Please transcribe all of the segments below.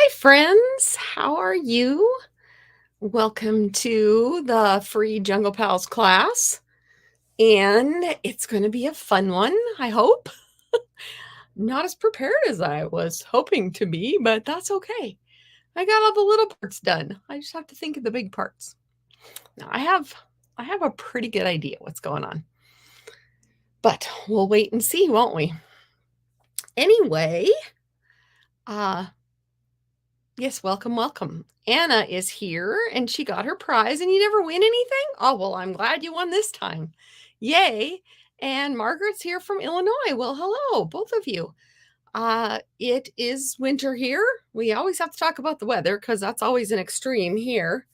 Hi, friends. How are you? Welcome to the free Jungle Pals class. And it's going to be a fun one, I hope. Not as prepared as I was hoping to be, but that's okay. I got all the little parts done. I just have to think of the big parts. Now, I have a pretty good idea what's going on. But we'll wait and see, won't we? Anyway, yes, welcome. Anna is here and she got her prize and you never win anything? Oh, well, I'm glad you won this time. Yay. And Margaret's here from Illinois. Well, hello, both of you. It is winter here. We always have to talk about the weather because that's always an extreme here.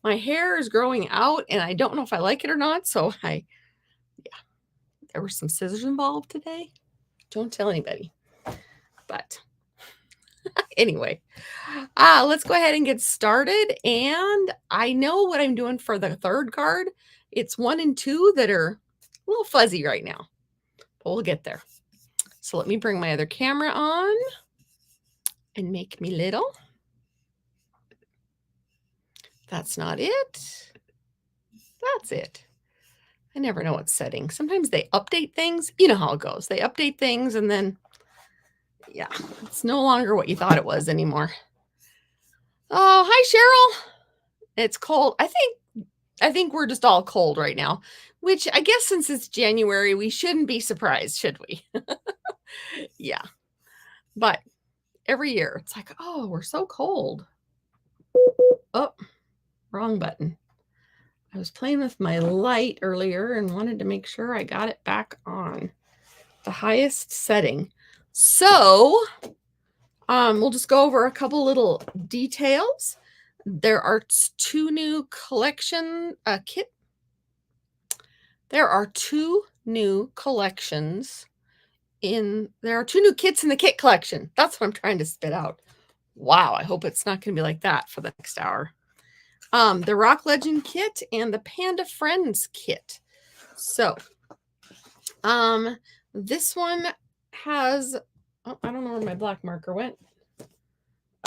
My hair is growing out and I don't know if I like it or not. So there were some scissors involved today. Don't tell anybody. But anyway, let's go ahead and get started. And I know what I'm doing for the third card. It's 1 and 2 that are a little fuzzy right now, but we'll get there. So let me bring my other camera on and make me little. That's not it. That's it. I never know what setting. Sometimes they update things. You know how it goes. They update things and then, yeah, it's no longer what you thought it was anymore. Oh, hi, Cheryl. It's cold. I think we're just all cold right now, which I guess since it's January, we shouldn't be surprised, should we? Yeah. But every year it's like, oh, we're so cold. Oh, wrong button. I was playing with my light earlier and wanted to make sure I got it back on the highest setting. So we'll just go over a couple little details. There are 2 new collection kit. There are 2 new collections there are 2 new kits in the kit collection. That's what I'm trying to spit out. Wow, I hope it's not going to be like that for the next hour. The Rock Legend kit and the Panda Friends kit. So, this one has, oh, I don't know where my black marker went.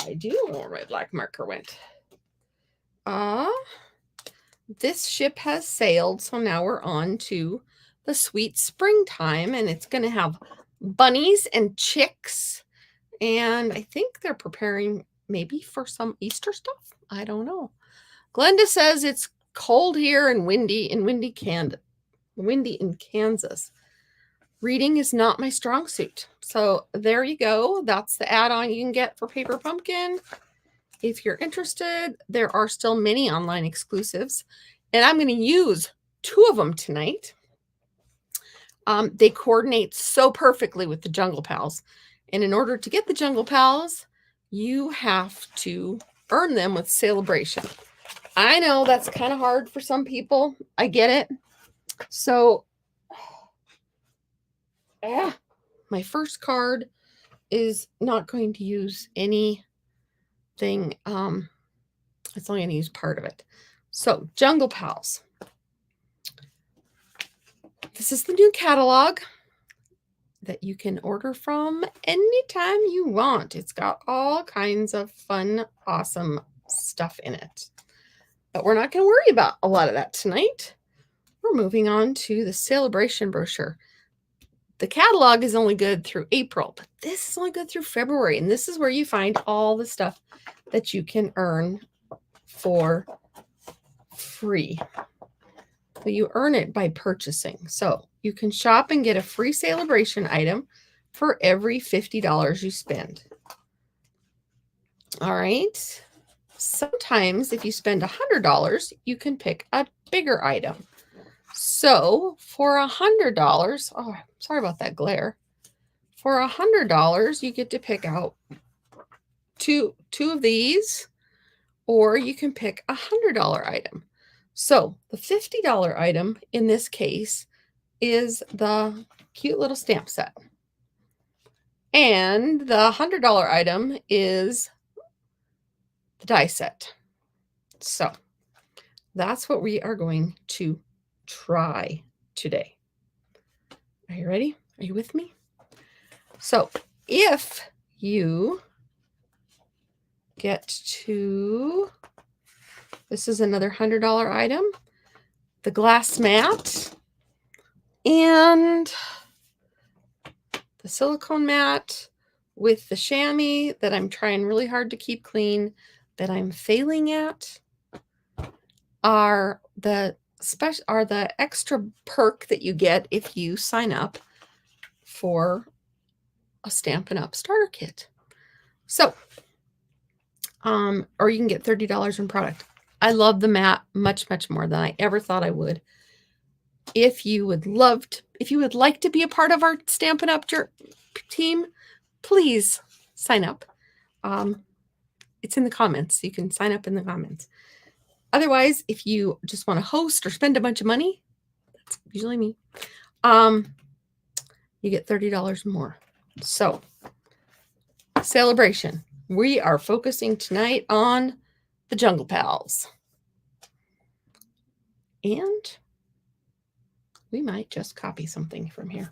I do know where my black marker went. This ship has sailed, so now we're on to the sweet springtime, and it's going to have bunnies and chicks, and I think they're preparing maybe for some Easter stuff. I don't know. Glenda says it's cold here and windy in Kansas. Reading is not my strong suit. So there you go. That's the add-on you can get for Paper Pumpkin. If you're interested, there are still many online exclusives, and I'm going to use 2 of them tonight. They coordinate so perfectly with the Jungle Pals. And in order to get the Jungle Pals, you have to earn them with Sale-a-bration. I know that's kind of hard for some people. I get it. So, my first card is not going to use anything. It's only going to use part of it. So, Jungle Pals. This is the new catalog that you can order from anytime you want. It's got all kinds of fun, awesome stuff in it. But we're not going to worry about a lot of that tonight. We're moving on to the Sale-a-bration brochure. The catalog is only good through April, but this is only good through February. And this is where you find all the stuff that you can earn for free. So you earn it by purchasing. So you can shop and get a free Sale-a-bration item for every $50 you spend. All right. Sometimes if you spend $100, you can pick a bigger item. So for $100, oh, sorry about that glare. For $100, you get to pick out two of these, or you can pick a $100 item. So the $50 item in this case is the cute little stamp set. And the $100 item is the die set. So that's what we are going to try today. Are you ready? Are you with me? So if you get to, this is another $100 item, the glass mat and the silicone mat with the chamois that I'm trying really hard to keep clean, that I'm failing at, are the extra perk that you get if you sign up for a Stampin' Up starter kit. So, or you can get $30 in product. I love the mat much, much more than I ever thought I would. If you would like to be a part of our Stampin' Up team, please sign up. It's in the comments. You can sign up in the comments. Otherwise, if you just want to host or spend a bunch of money, that's usually me, you get $30 more. So, Sale-a-bration. We are focusing tonight on the Jungle Pals. And we might just copy something from here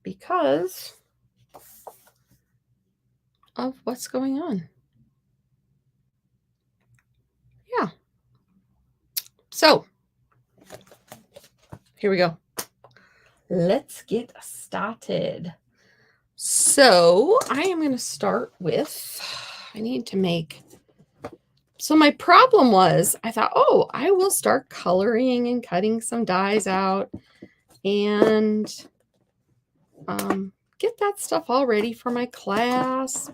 because of what's going on. Yeah. So, here we go. Let's get started. So, I am going to start with, so my problem was, I thought, oh, I will start coloring and cutting some dies out and get that stuff all ready for my class.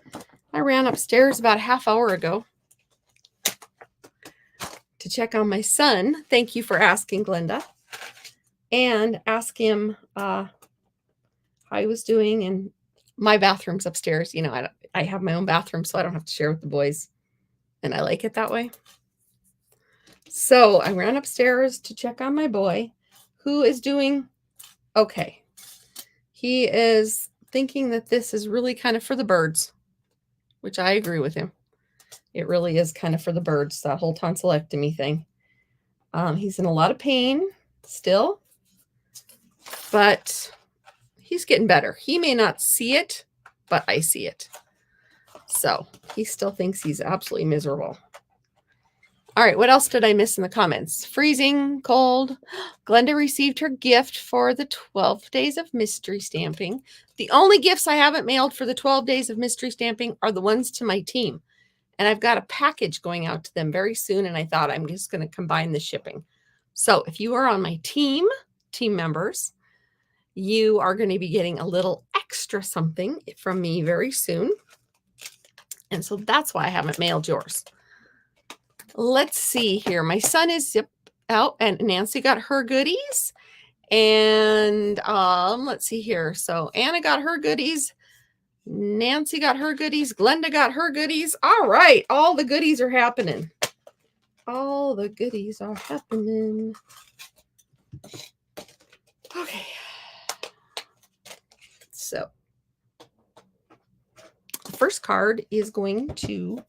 I ran upstairs about a half hour ago to check on my son. Thank you for asking, Glenda. And ask him how he was doing. And my bathroom's upstairs. You know, I have my own bathroom, so I don't have to share with the boys. And I like it that way. So I ran upstairs to check on my boy, who is doing okay. He is thinking that this is really kind of for the birds, which I agree with him. It really is kind of for the birds, that whole tonsillectomy thing. He's in a lot of pain still, but he's getting better. He may not see it, but I see it. So he still thinks he's absolutely miserable. All right, what else did I miss in the comments? Freezing, cold. Glenda received her gift for the 12 days of mystery stamping. The only gifts I haven't mailed for the 12 days of mystery stamping are the ones to my team. And I've got a package going out to them very soon, and I thought I'm just going to combine the shipping. So if you are on my team members, you are going to be getting a little extra something from me very soon. And so that's why I haven't mailed yours. Let's see here. My son is out, and Nancy got her goodies. And let's see here. So Anna got her goodies. Nancy got her goodies. Glenda got her goodies. All right. All the goodies are happening. All the goodies are happening. Okay. So the first card is going to,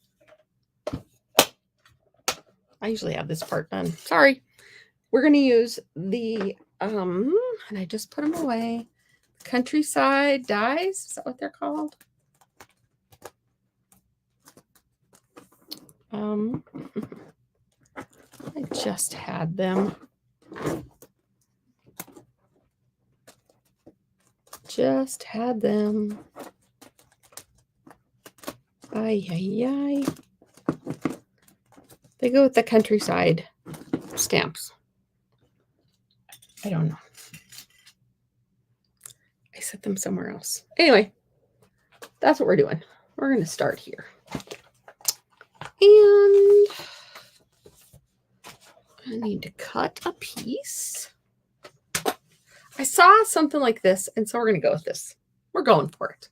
I usually have this part done. Sorry. We're going to use the, and I just put them away. Countryside dies. Is that what they're called? I just had them. Just had them. Ay, ay, ay. They go with the countryside stamps. I don't know. I set them somewhere else. Anyway, that's what we're doing. We're going to start here. And I need to cut a piece. I saw something like this, and so we're going to go with this. We're going for it.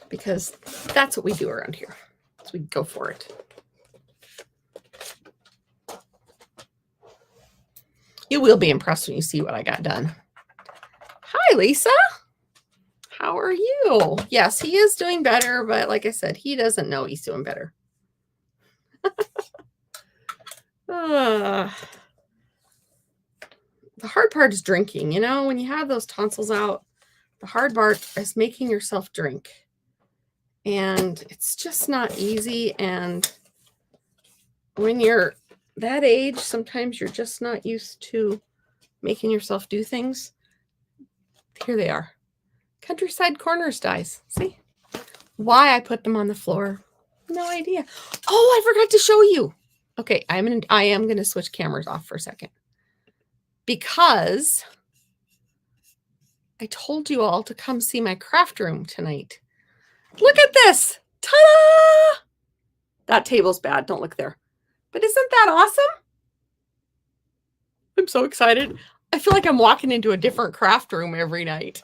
Because that's what we do around here. So we go for it. You will be impressed when you see what I got done. Hi, Lisa. How are you? Yes, he is doing better, but like I said, he doesn't know he's doing better. The hard part is drinking. You know, when you have those tonsils out, The hard part is making yourself drink. And it's just not easy. And when you're that age, sometimes you're just not used to making yourself do things. Here they are. Countryside Corners dies. See? Why I put them on the floor? No idea. Oh, I forgot to show you. Okay, I am gonna switch cameras off for a second. Because I told you all to come see my craft room tonight. Look at this. Ta-da! That table's bad. Don't look there. But isn't that awesome? I'm so excited. I feel like I'm walking into a different craft room every night.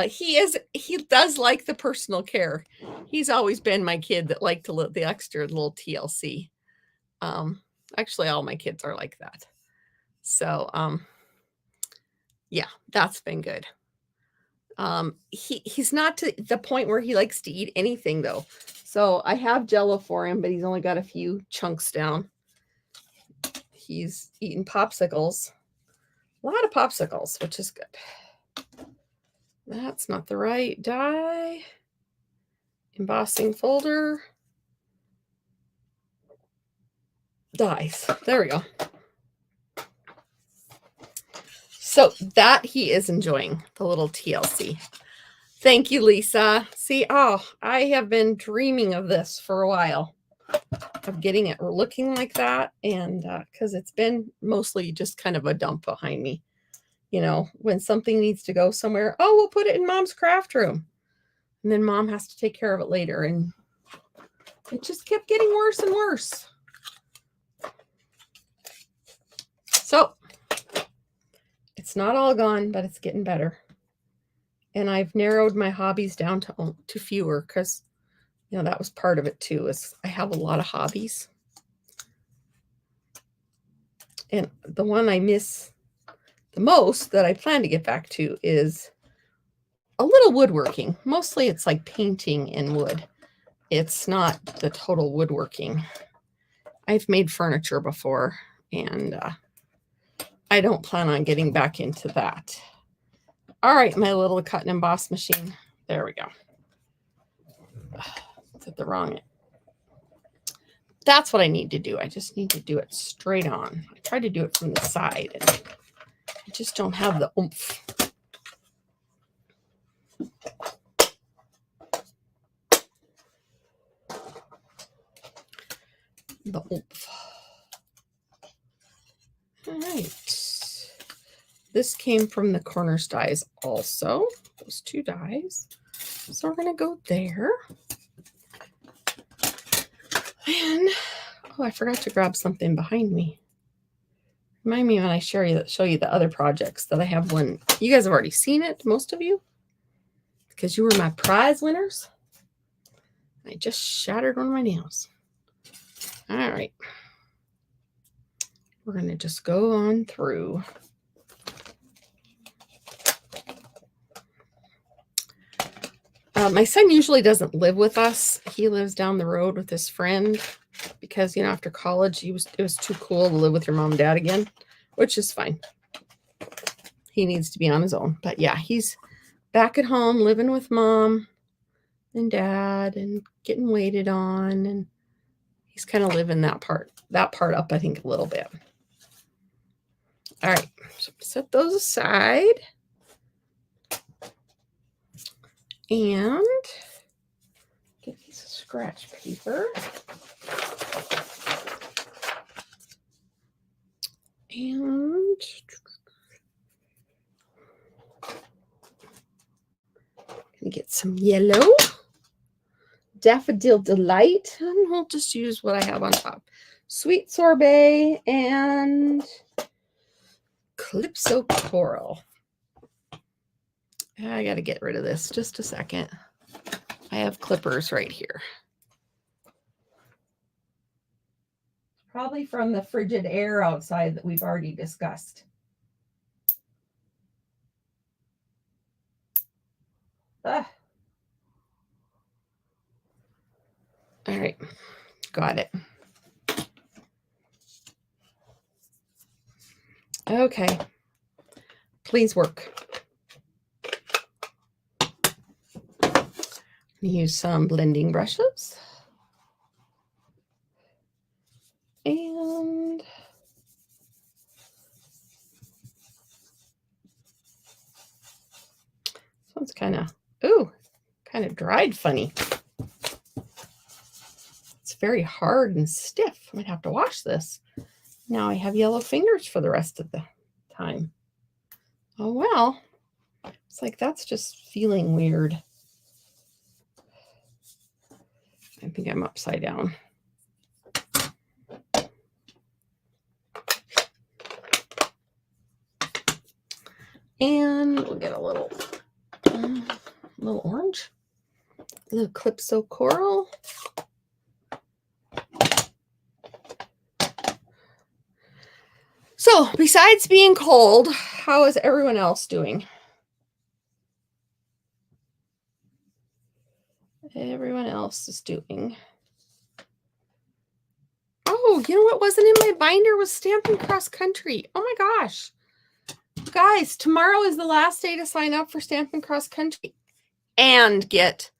He does like the personal care. He's always been my kid that liked to the extra little TLC. Actually, all my kids are like that. So, yeah, that's been good. He's not to the point where he likes to eat anything though. So I have Jell-O for him, but he's only got a few chunks down. He's eating popsicles. A lot of popsicles, which is good. That's not the right die. Embossing folder. Dies. There we go. So that he is enjoying the little TLC. Thank you, Lisa. See, I have been dreaming of this for a while, of getting it looking like that. And because it's been mostly just kind of a dump behind me. You know, when something needs to go somewhere, we'll put it in Mom's craft room. And then Mom has to take care of it later. And it just kept getting worse and worse. So it's not all gone, but it's getting better. And I've narrowed my hobbies down to fewer because, you know, that was part of it too, is I have a lot of hobbies. And the one I miss the most that I plan to get back to is a little woodworking. Mostly it's like painting in wood. It's not the total woodworking. I've made furniture before, and I don't plan on getting back into that. All right, my little cut and emboss machine. There we go. Did the wrong. That's what I need to do. I just need to do it straight on. I tried to do it from the side, and I just don't have the oomph. The oomph. All right. This came from the Corners dies also. Those two dies. So we're going to go there. And, I forgot to grab something behind me. Remind me when I show you the other projects that I have. One, you guys have already seen it, most of you, because you were my prize winners. I just shattered one of my nails. All right. We're going to just go on through. My son usually doesn't live with us. He lives down the road with his friend because, you know, after college, it was too cool to live with your mom and dad again, which is fine. He needs to be on his own. But yeah, he's back at home living with mom and dad and getting waited on. And he's kind of living that part up, I think, a little bit. All right, so set those aside. And get a piece of scratch paper. And gonna get some yellow. Daffodil Delight. And we'll just use what I have on top. Sweet Sorbet and Calypso Coral. I got to get rid of this. Just a second. I have clippers right here. Probably from the frigid air outside that we've already discussed. All right. Got it. Okay. Please work. Use some blending brushes. And this one's kind of dried funny. It's very hard and stiff. I might have to wash this. Now I have yellow fingers for the rest of the time. Oh, well, it's like that's just feeling weird. I think I'm upside down. And we'll get a little orange, a little Calypso coral. So besides being cold, how is everyone else doing? Everyone else is doing. Oh, you know what wasn't in my binder was Stampin' Cross Country. Oh my gosh. Guys, tomorrow is the last day to sign up for Stampin' Cross Country and get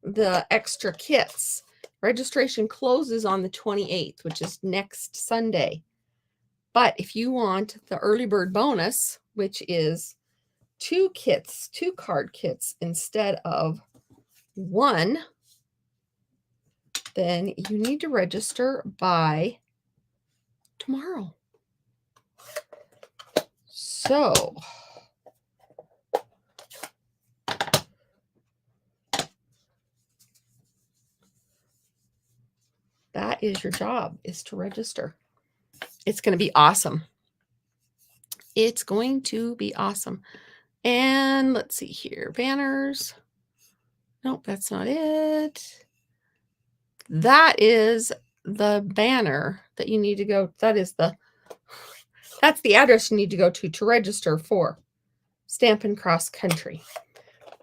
the extra kits. Registration closes on the 28th, which is next Sunday. But if you want the early bird bonus, which is 2 kits, 2 card kits instead of 1, then you need to register by tomorrow. So that is your job, is to register. It's going to be awesome. It's going to be awesome. And let's see here. Banners. Nope, that's not it. That is the banner that you need to go. That's the address you need to go to register for Stampin' Cross Country.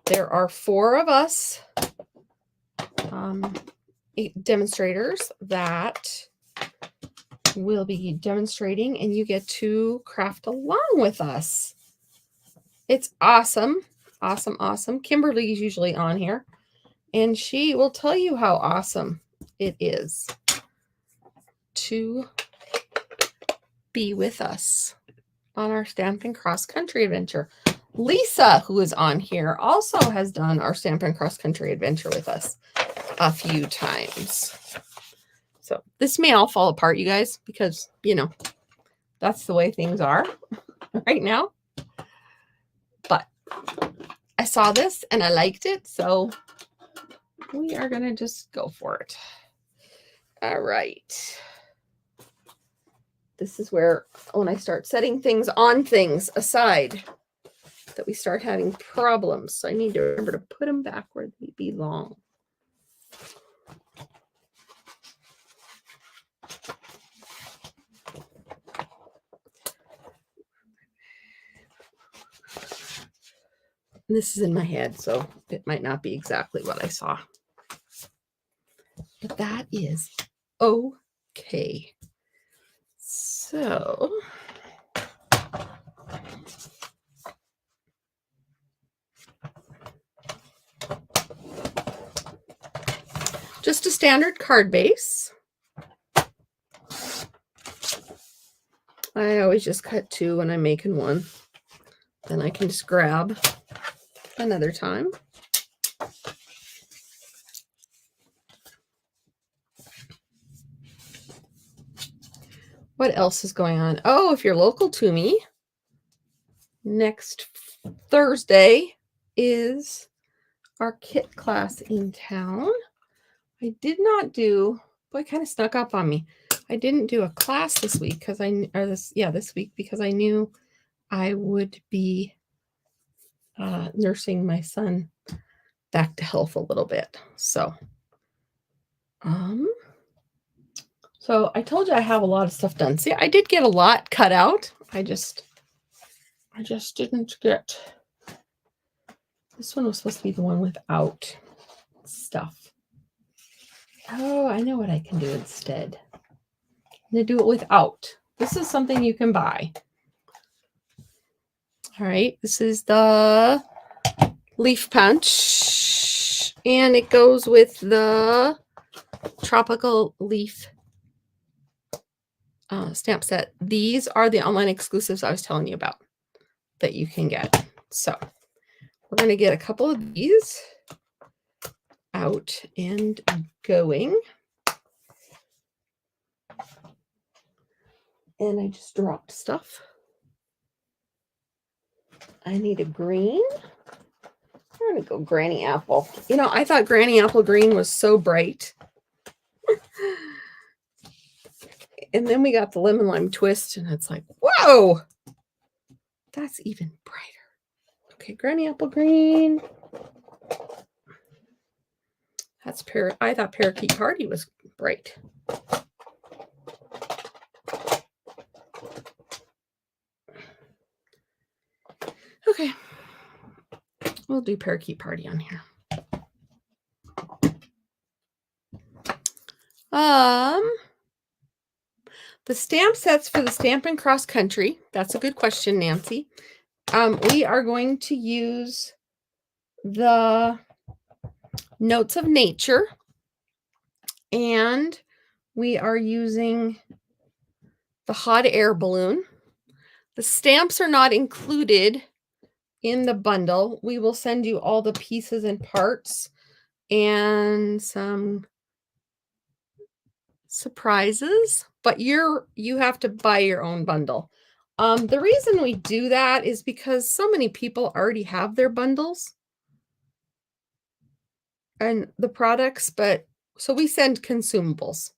There are 4 of us demonstrators that will be demonstrating, and you get to craft along with us. It's awesome. Awesome, awesome. Kimberly is usually on here, and she will tell you how awesome it is to be with us on our Stampin' Cross Country adventure. Lisa, who is on here, also has done our Stampin' Cross Country adventure with us a few times. So this may all fall apart, you guys, because, you know, that's the way things are right now. But I saw this and I liked it, so we are going to just go for it. All right. This is where, when I start setting things on things aside, that we start having problems. So I need to remember to put them back where they belong. This is in my head, so it might not be exactly what I saw. But that is okay. So just a standard card base. I always just cut 2 when I'm making one. Then I can just grab another time. What else is going on? Oh, if you're local to me, next Thursday is our kit class in town. I did not do, boy, it kind of snuck up on me. I didn't do a class this week because this week because I knew I would be nursing my son back to health a little bit. So I told you I have a lot of stuff done. See, I did get a lot cut out. I just didn't get, this one was supposed to be the one without stuff. Oh, I know what I can do instead. I'm going to do it without. This is something you can buy. All right, this is the leaf punch, and it goes with the tropical leaf stamp set. These are the online exclusives I was telling you about that you can get. So we're going to get a couple of these out and going. And I just dropped stuff. I need a green. I'm going to go Granny Apple. You know, I thought Granny Apple green was so bright. And then we got the lemon lime twist, and it's like, whoa, that's even brighter. Okay, Granny Apple green. That's I thought Parakeet Party was bright. Okay, we'll do Parakeet Party on here. The stamp sets for the Stampin' Cross Country. That's a good question, Nancy. We are going to use the Notes of Nature, and we are using the hot air balloon. The stamps are not included in the bundle. We will send you all the pieces and parts and some surprises, but you have to buy your own bundle. The reason we do that is because so many people already have their bundles and the products, but so we send consumables.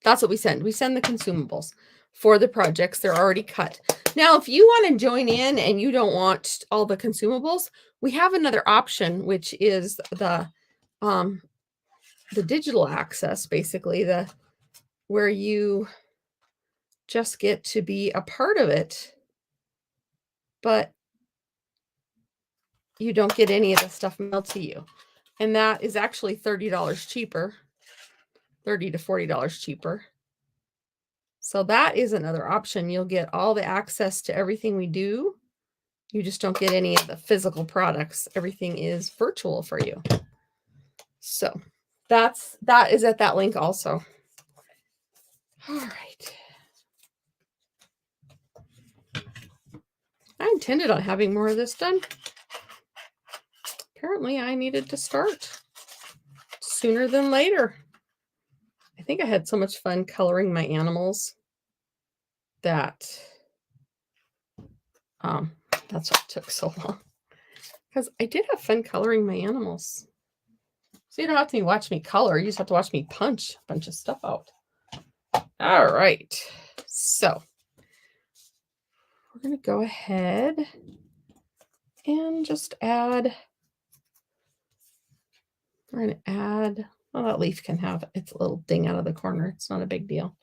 That's what we send. We send the consumables for the projects. They're already cut. Now, if you want to join in and you don't want all the consumables, we have another option, which is the digital access, basically, where you just get to be a part of it, but you don't get any of the stuff mailed to you. And that is actually $30 cheaper, $30 to $40 cheaper. So that is another option. You'll get all the access to everything we do. You just don't get any of the physical products. Everything is virtual for you. So that is at that link also. All right. I intended on having more of this done. Apparently I needed to start sooner than later. I think I had so much fun coloring my animals that that's why it took so long. Because I did have fun coloring my animals. So you don't have to watch me color. You just have to watch me punch a bunch of stuff out. All right. So we're going to go ahead and just add. We're going to add. Well, that leaf can have its little ding out of the corner. It's not a big deal.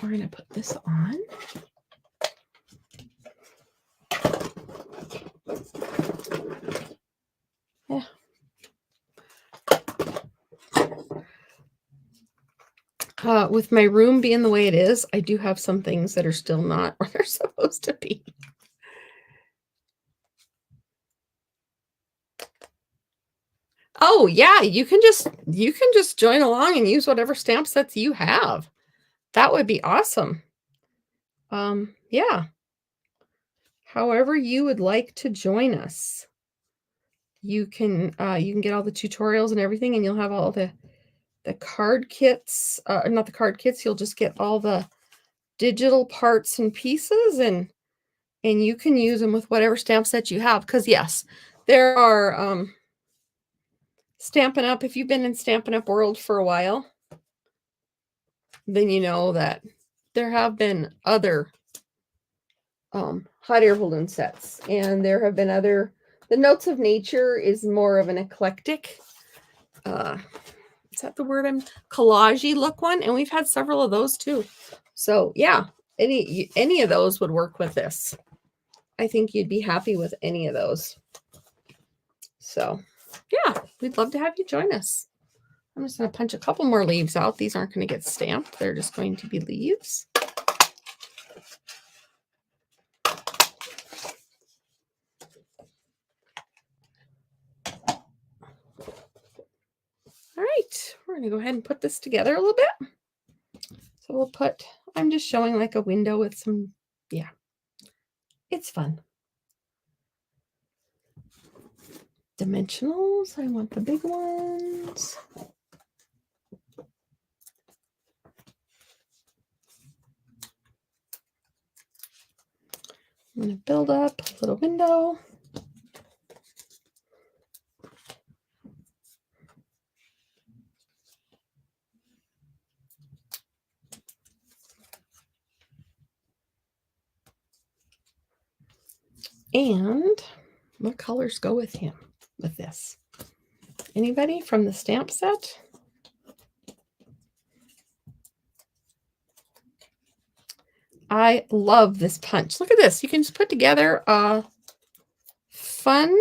We're going to put this on. Yeah. With my room being the way it is, I do have some things that are still not where they're supposed to be. Oh yeah, you can just join along and use whatever stamp sets you have. That would be awesome. Yeah. However you would like to join us. You can get all the tutorials and everything, and you'll have all the card kits, not the card kits, you'll just get all the digital parts and pieces, and you can use them with whatever stamp set you have. Because yes, there are Stampin' Up. If you've been in Stampin' Up world for a while, then you know that there have been other hot air balloon sets, and there have been other. The Notes of Nature is more of an eclectic, is that the word? Collage-y look one, and we've had several of those too. So yeah, any of those would work with this. I think you'd be happy with any of those. So yeah, we'd love to have you join us. I'm just going to punch a couple more leaves out. These aren't going to get stamped. They're just going to be leaves. All right, we're gonna go ahead and put this together a little bit. So we'll put, I'm just showing like a window with some, yeah, it's fun. Dimensionals, I want the big ones. I'm going to build up a little window. And what colors go with him with this? Anybody from the stamp set? I love this punch. Look at this. You can just put together a fun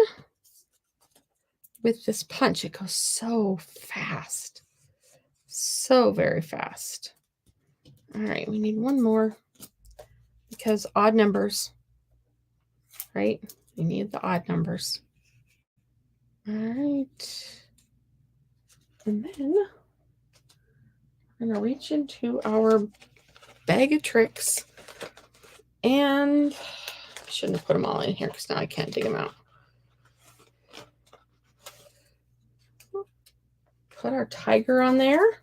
with this punch. It goes so fast. So very fast. All right, we need one more because odd numbers, right? We need the odd numbers. All right. And then I'm going to reach into our bag of tricks, and I shouldn't have put them all in here because now I can't dig them out. Put our tiger on there.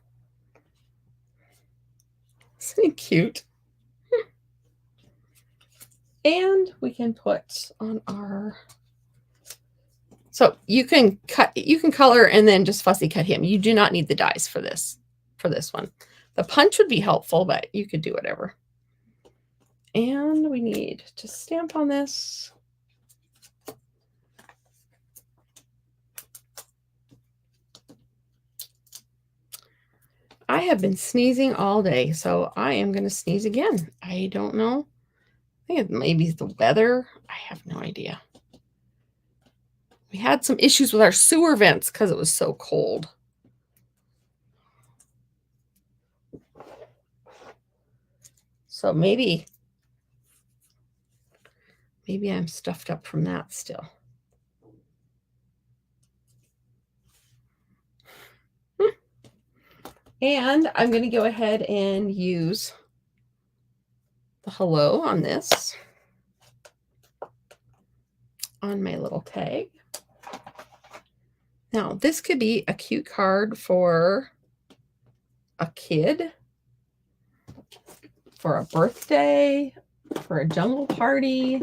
Isn't he cute? And we can put on our, so you can cut, you can color and then just fussy cut him. You do not need the dies for this one. The punch would be helpful, but you could do whatever. And we need to stamp on this. I have been sneezing all day, so I am going to sneeze again. I don't know. I think it maybe the weather. I have no idea. We had some issues with our sewer vents because it was so cold. So maybe I'm stuffed up from that still. And I'm going to go ahead and use the hello on this, on my little tag. Now, this could be a cute card for a kid, for a birthday, for a jungle party,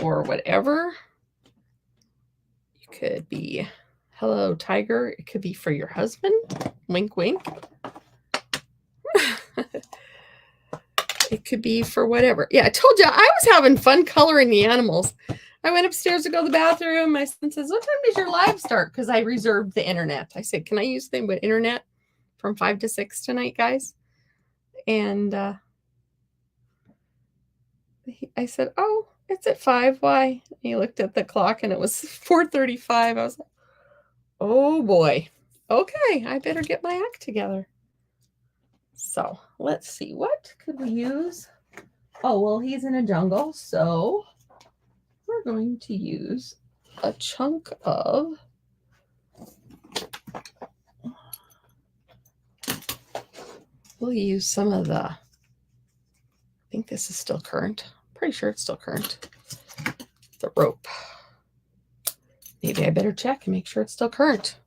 or whatever. You could be hello tiger. It could be for your husband. Wink, wink. It could be for whatever. Yeah, I told you I was having fun coloring the animals. I went upstairs to go to the bathroom. My son says, what time does your live start? Because I reserved the internet. I said, can I use the internet from 5 to 6 tonight, guys? And I said, oh, it's at 5. Why? And he looked at the clock and it was 4:35. I was like, oh boy. Okay, I better get my act together. So let's see, what could we use? Oh, well, he's in a jungle, so we're going to use a chunk of we'll use some of the, I think this is still current. Pretty sure it's still current. The rope. Maybe I better check and make sure it's still current.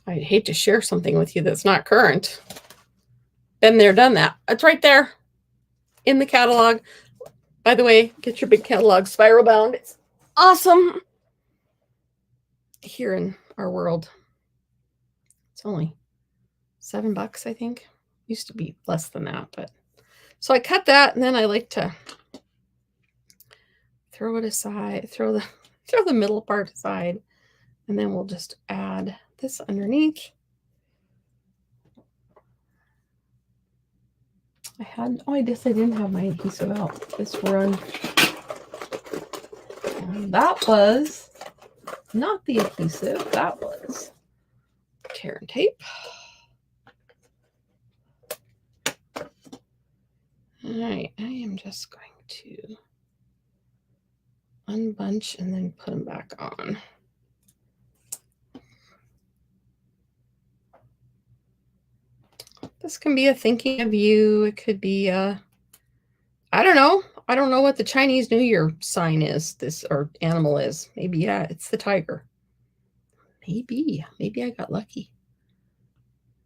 I'd hate to share something with you that's not current. Been there, done that. It's right there in the catalog. By the way, get your big catalog spiral bound. It's awesome. Here in our world, it's only $7, I think. Used to be less than that, but so I cut that, and then I like to throw it aside, throw the middle part aside, and then we'll just add this underneath. I guess I didn't have my adhesive out this run. And that was not the adhesive, that was tear and tape. All right, I am just going to unbunch and then put them back on. This can be a thinking of you. It could be a, I don't know. I don't know what the Chinese New Year sign is, this or animal is. Maybe, yeah, it's the tiger. Maybe I got lucky.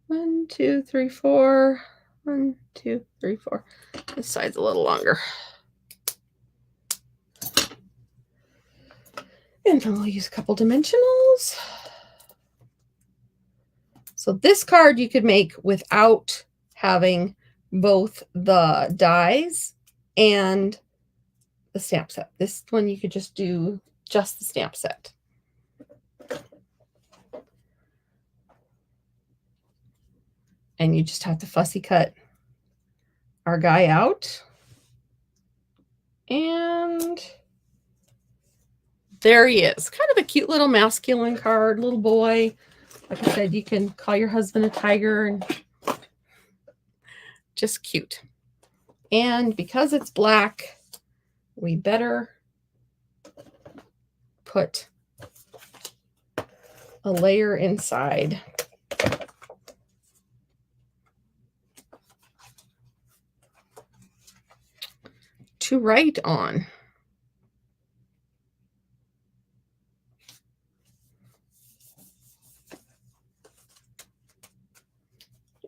1, 2, 3, 4. 1, 2, 3, 4. This side's a little longer. And then we'll use a couple dimensionals. So this card you could make without having both the dies and the stamp set. This one you could just do just the stamp set. And you just have to fussy cut our guy out. And there he is. Kind of a cute little masculine card, little boy. Like I said, you can call your husband a tiger and just cute. And because it's black, we better put a layer inside. To write on.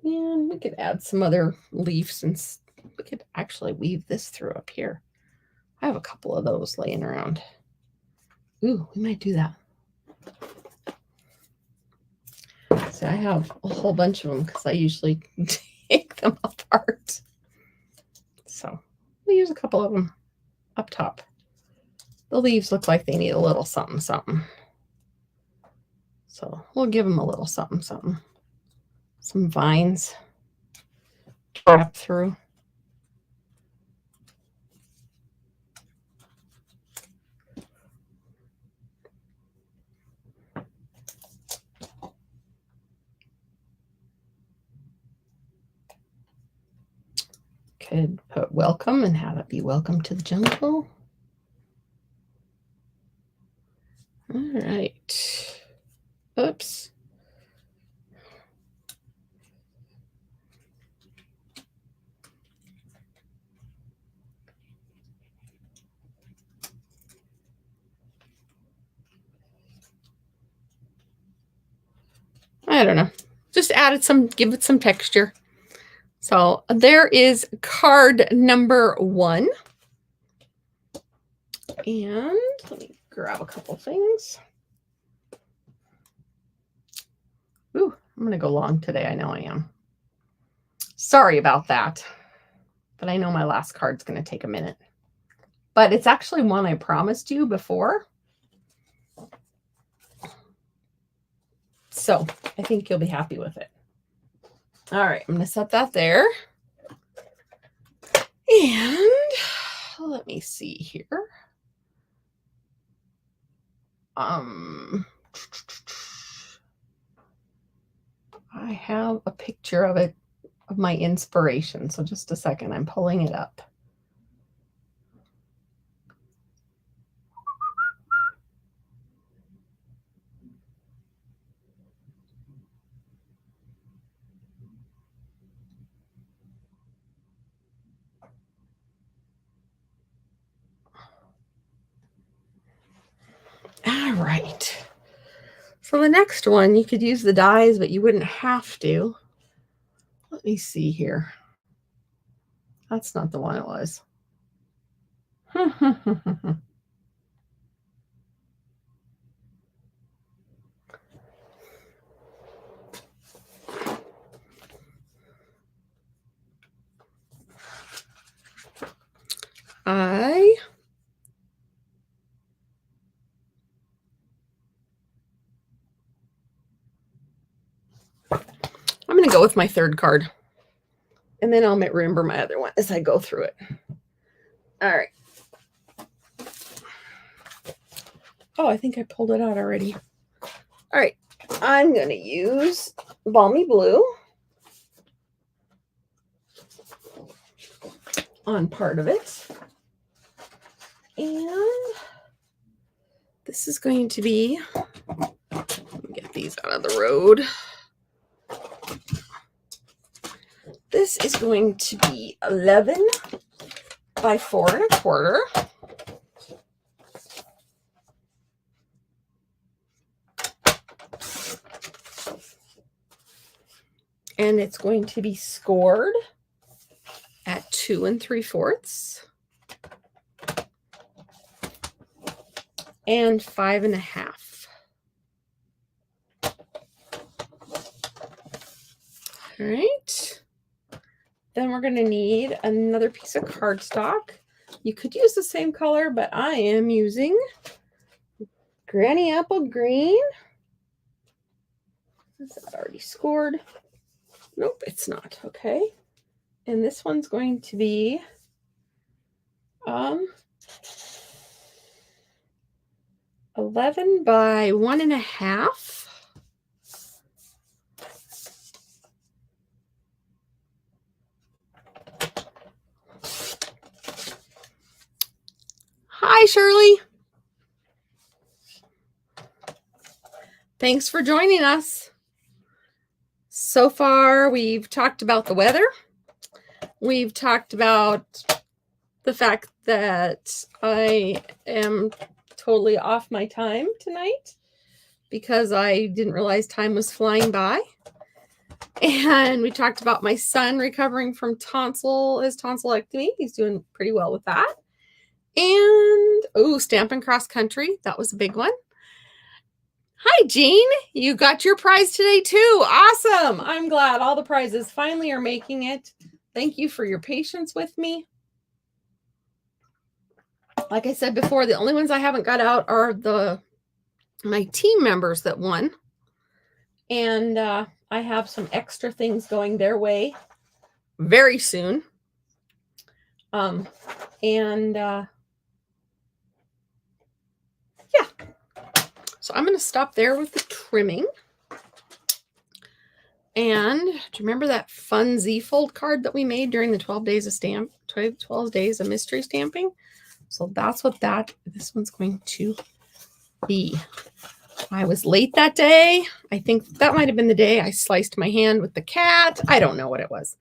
And we could add some other leaves, and we could actually weave this through up here. I have a couple of those laying around. Ooh, we might do that. So I have a whole bunch of them because I usually take them apart. So we'll use a couple of them up top. The leaves look like they need a little something, something. So we'll give them a little something, something. Some vines to wrap through. Could put welcome and have it be welcome to the jungle. All right. Oops. I don't know. Just added some, give it some texture. So there is card number 1. And let me grab a couple things. Ooh, I'm going to go long today. I know I am. Sorry about that. But I know my last card's going to take a minute. But it's actually one I promised you before. So I think you'll be happy with it. All right, I'm going to set that there. And let me see here. I have a picture of it, of my inspiration. So just a second, I'm pulling it up. All right. So the next one, you could use the dies, but you wouldn't have to. Let me see here. That's not the one it was. I'm going to go with my third card. And then I'll remember my other one as I go through it. All right. Oh, I think I pulled it out already. All right. I'm going to use Balmy Blue on part of it. And this is going to be, let me get these out of the road. This is going to be 11 by 4 1/4. And it's going to be scored at 2 3/4 and 5 1/2. All right. Then we're going to need another piece of cardstock. You could use the same color, but I am using Granny Apple Green. Is that already scored? Nope, it's not. Okay. And this one's going to be 11 by 1 1/2. Hi, Shirley. Thanks for joining us. So far, we've talked about the weather. We've talked about the fact that I am totally off my time tonight because I didn't realize time was flying by. And we talked about my son recovering from his tonsillectomy. He's doing pretty well with that. And, oh, Stampin' Cross Country. That was a big one. Hi, Jean. You got your prize today, too. Awesome. I'm glad all the prizes finally are making it. Thank you for your patience with me. Like I said before, the only ones I haven't got out are my team members that won. And I have some extra things going their way very soon. Yeah. So I'm going to stop there with the trimming. And do you remember that fun Z-fold card that we made during the 12 days of mystery stamping? So that's what this one's going to be. I was late that day. I think that might have been the day I sliced my hand with the cat. I don't know what it was.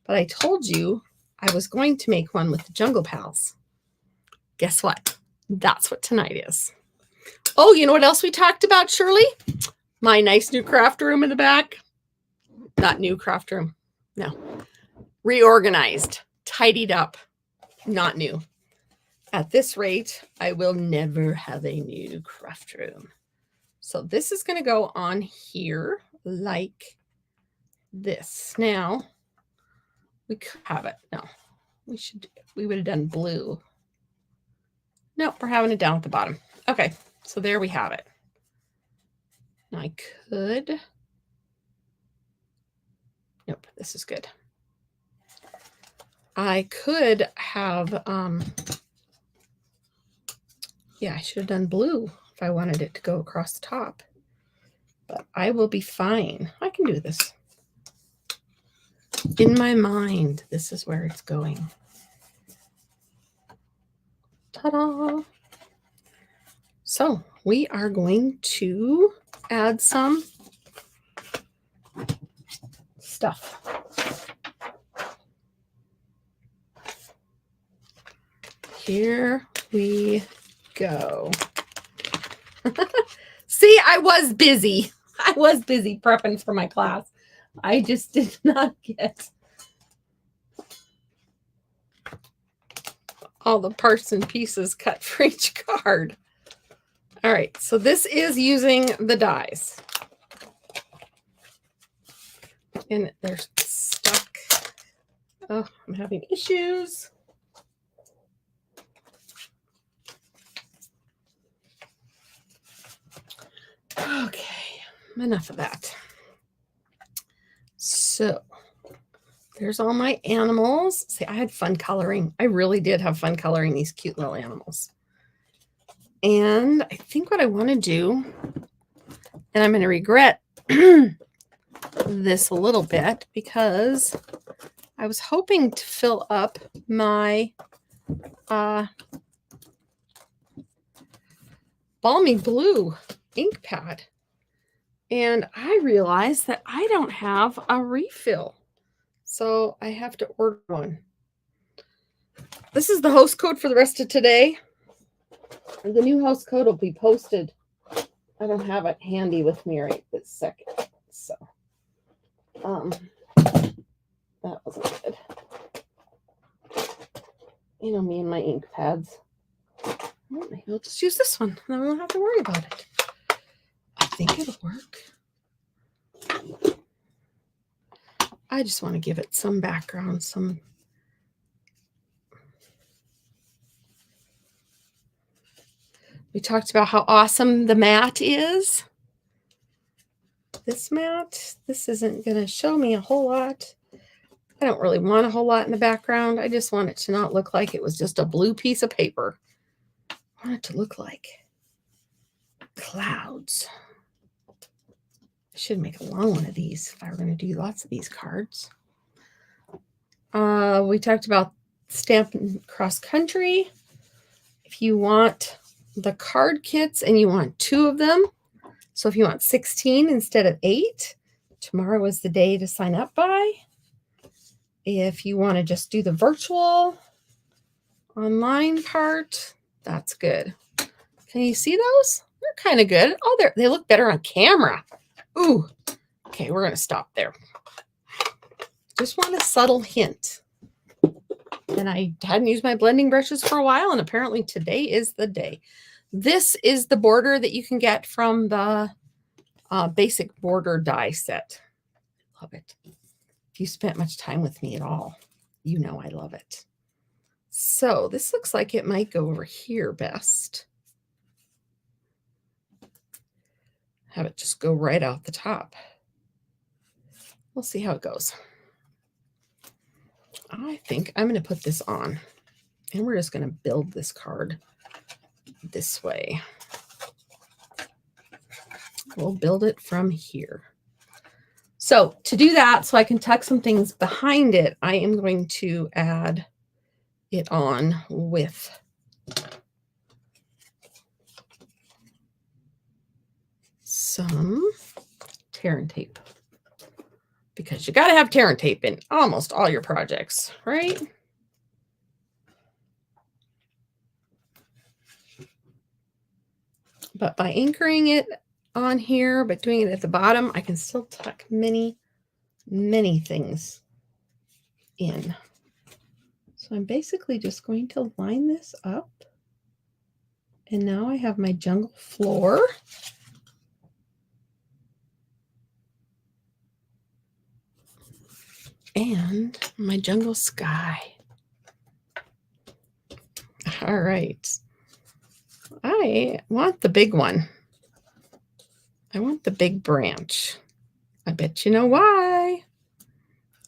But I told you I was going to make one with the Jungle Pals. Guess what? That's what tonight is. Oh, you know what else we talked about, Shirley? My nice new craft room in the back. Not new craft room. No. Reorganized. Tidied up. Not new. At this rate, I will never have a new craft room. So this is going to go on here like this. Now, we could have it. No, we would have done blue. Nope, we're having it down at the bottom. Okay, so there we have it. Now I could. Nope, this is good. I could have, yeah, I should have done blue if I wanted it to go across the top. But I will be fine. I can do this. In my mind, this is where it's going. Ta-da! So we are going to add some stuff. Here we go. See, I was busy. I was busy prepping for my class. I just did not get all the parts and pieces cut for each card. All right, so this is using the dies. And they're stuck. Oh, I'm having issues. Okay, enough of that. So there's all my animals. See, I had fun coloring. I really did have fun coloring these cute little animals. And I think what I want to do, and I'm going to regret this a little bit because I was hoping to fill up my balmy blue ink pad. And I realized that I don't have a refill. So I have to order one. This is the host code for the rest of today. The new host code will be posted. I don't have it handy with me right this second. So, that wasn't good. You know me and my ink pads. Well, maybe I'll just use this one. Then we won't have to worry about it. I think it'll work. I just want to give it some background, some. We talked about how awesome the mat is. This mat, this isn't going to show me a whole lot. I don't really want a whole lot in the background. I just want it to not look like it was just a blue piece of paper. I want it to look like clouds. I should make a long one of these if I were going to do lots of these cards. We talked about Stampin' Cross Country. If you want the card kits and you want 2 of them, so if you want 16 instead of 8, tomorrow is the day to sign up by. If you want to just do the virtual online part, that's good. Can you see those? They're kind of good. Oh, they look better on camera. Ooh. Okay, we're going to stop there. Just want a subtle hint. And I hadn't used my blending brushes for a while, and apparently today is the day. This is the border that you can get from the basic border die set. Love it. If you spent much time with me at all, you know I love it. So this looks like it might go over here best. Have it just go right out the top. We'll see how it goes. I think I'm going to put this on, and we're just going to build this card this way. We'll build it from here. So to do that, so I can tuck some things behind it, I am going to add it on with some tear and tape, because you got to have tear and tape in almost all your projects, right? But by anchoring it on here, but doing it at the bottom, I can still tuck many, many things in. So I'm basically just going to line this up. And now I have my jungle floor. And my jungle sky. All right. I want the big one. I want the big branch. I bet you know why.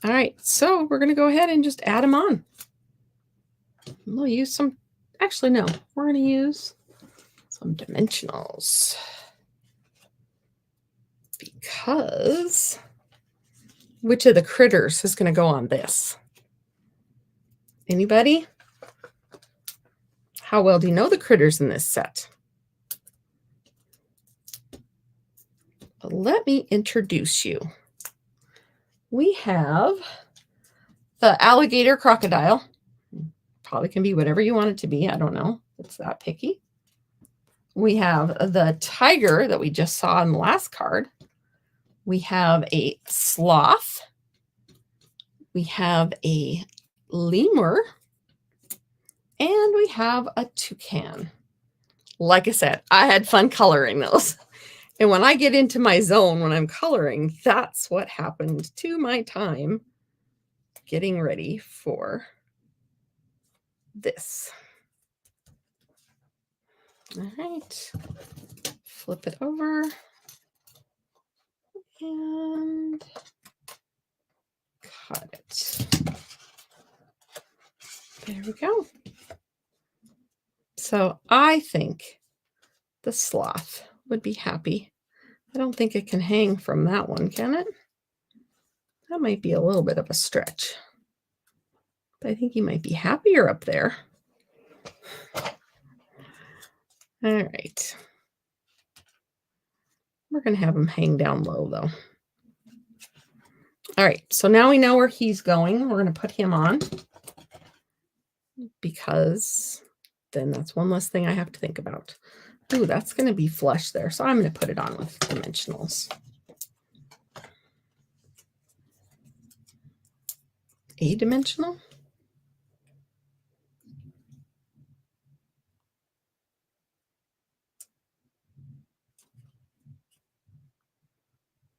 All right, so we're going to go ahead and just add them on. We'll use some, actually, no, we're going to use some dimensionals. Because which of the critters is going to go on this? Anybody? How well do you know the critters in this set? But let me introduce you. We have the alligator crocodile. Probably can be whatever you want it to be. I don't know. It's that picky. We have the tiger that we just saw in the last card. We have a sloth. We have a lemur. And we have a toucan. Like I said, I had fun coloring those. And when I get into my zone when I'm coloring, that's what happened to my time getting ready for this. All right. Flip it over. And cut it. There we go. So I think the sloth would be happy. I don't think it can hang from that one, can it? That might be a little bit of a stretch. But I think he might be happier up there. All right. We're going to have him hang down low though. All right, so now we know where he's going. We're going to put him on because then that's one less thing I have to think about. Ooh, that's going to be flush there. So I'm going to put it on with dimensionals. A-dimensional?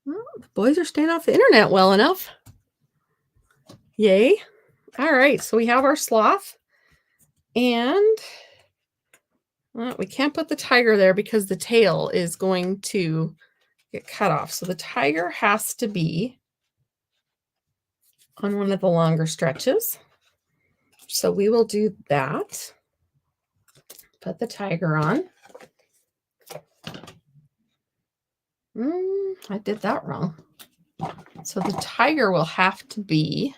Well, the boys are staying off the internet well enough. Yay. All right, so we have our sloth. And well, we can't put the tiger there because the tail is going to get cut off. So the tiger has to be on one of the longer stretches. So we will do that. Put the tiger on. I did that wrong. So the tiger will have to be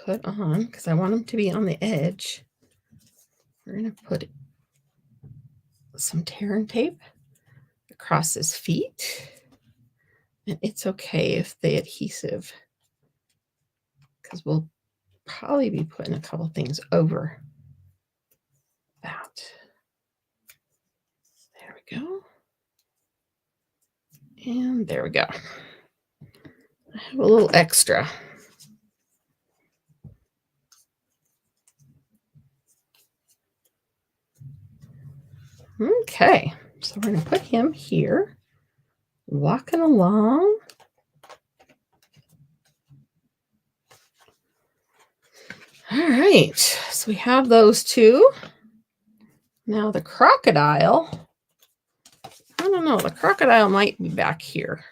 put on because I want him to be on the edge. We're going to put some tear and tape across his feet. And it's okay if the adhesive, because we'll probably be putting a couple things over that. There we go. And there we go. I have a little extra. Okay, so we're going to put him here, walking along. All right, so we have those two. Now the crocodile, I don't know, the crocodile might be back here.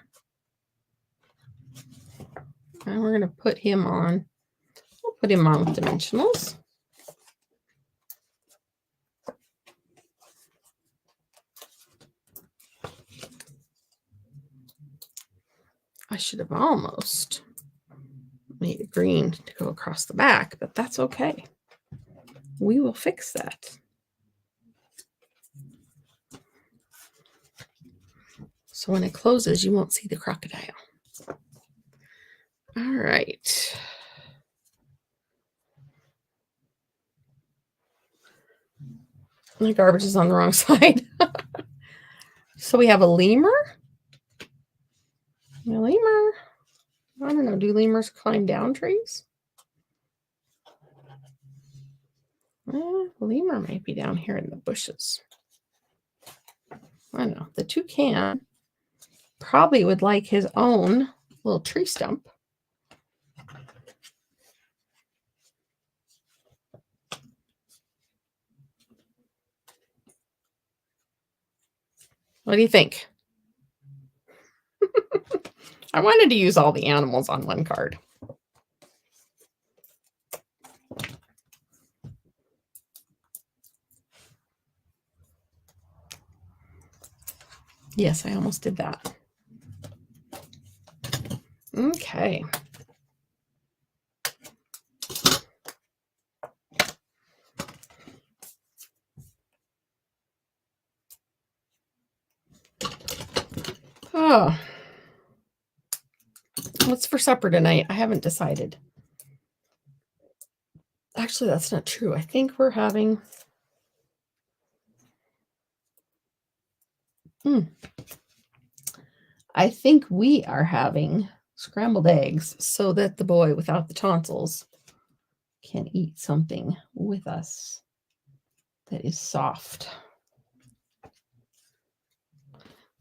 And we're going to put him on, we'll put him on with dimensionals. I should have almost made it green to go across the back, but that's okay. We will fix that. So when it closes, you won't see the crocodile. All right. My garbage is on the wrong side. So we have a lemur. A lemur. I don't know. Do lemurs climb down trees? Lemur might be down here in the bushes. I don't know. The toucan probably would like his own little tree stump. What do you think? I wanted to use all the animals on one card. Yes, I almost did that. Okay. Oh. What's for supper tonight? I haven't decided. Actually, that's not true. I think we're having... I think we are having scrambled eggs so that the boy without the tonsils can eat something with us that is soft.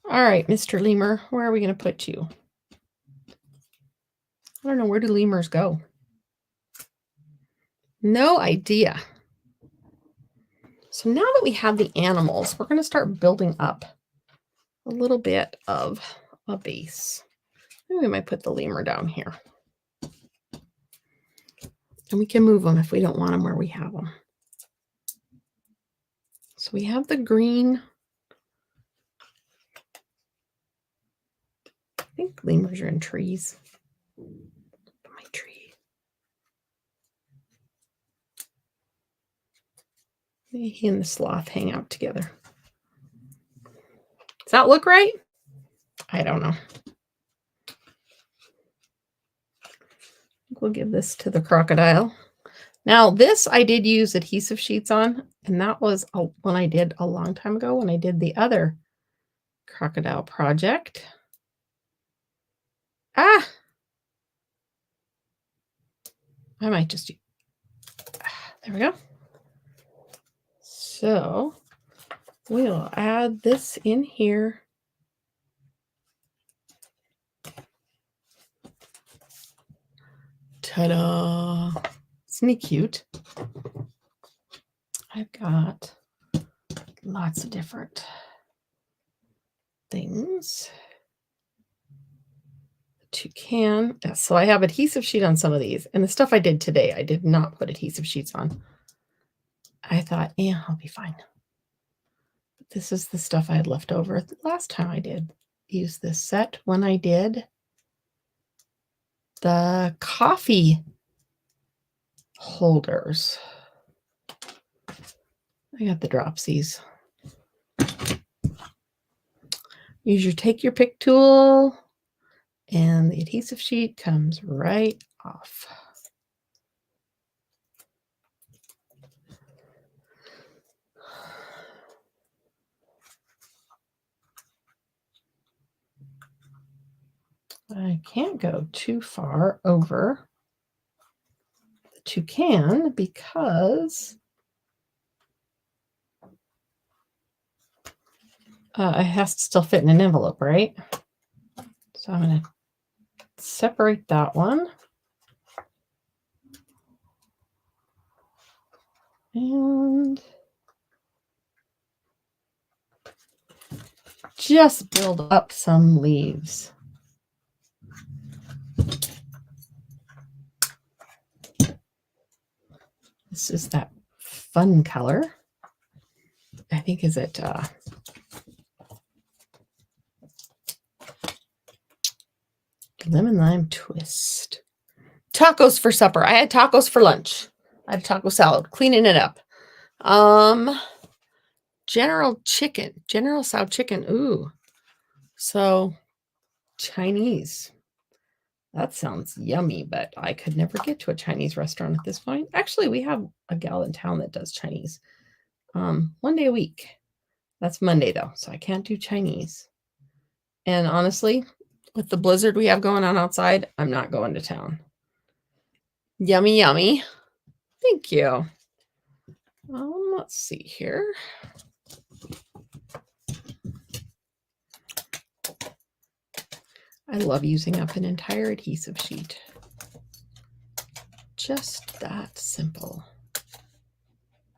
All right, Mr. Lemur, where are we going to put you? I don't know. Where do lemurs go? No idea. So now that we have the animals, we're going to start building up a little bit of a base. Maybe we might put the lemur down here. And we can move them if we don't want them where we have them. So we have the green. I think lemurs are in trees. My tree. He and the sloth hang out together. Does that look right? I don't know. We'll give this to the crocodile. Now this I did use adhesive sheets on, and that was one I did a long time ago when I did the other crocodile project. I might just do, there we go. So we'll add this in here. Ta-da! Isn't he cute? I've got lots of different things. Toucan. Yeah, so I have adhesive sheet on some of these, and the stuff I did today, I did not put adhesive sheets on. I thought, yeah, I'll be fine. But this is the stuff I had left over the last time I did use this set when I did the coffee holders. I got the dropsies. Take your pick tool, and the adhesive sheet comes right off. I can't go too far over the toucan because it has to still fit in an envelope, right? So I'm going to separate that one. And just build up some leaves. This is that fun color. I think is it lemon lime twist. Tacos for supper. I had tacos for lunch. I had a taco salad, cleaning it up. General Tso chicken. Ooh. So Chinese. That sounds yummy, but I could never get to a Chinese restaurant at this point. Actually, we have a gal in town that does Chinese. 1 day a week. That's Monday though, so I can't do Chinese. And honestly, with the blizzard we have going on outside, I'm not going to town. Yummy, yummy. Thank you. Let's see here. I love using up an entire adhesive sheet. Just that simple.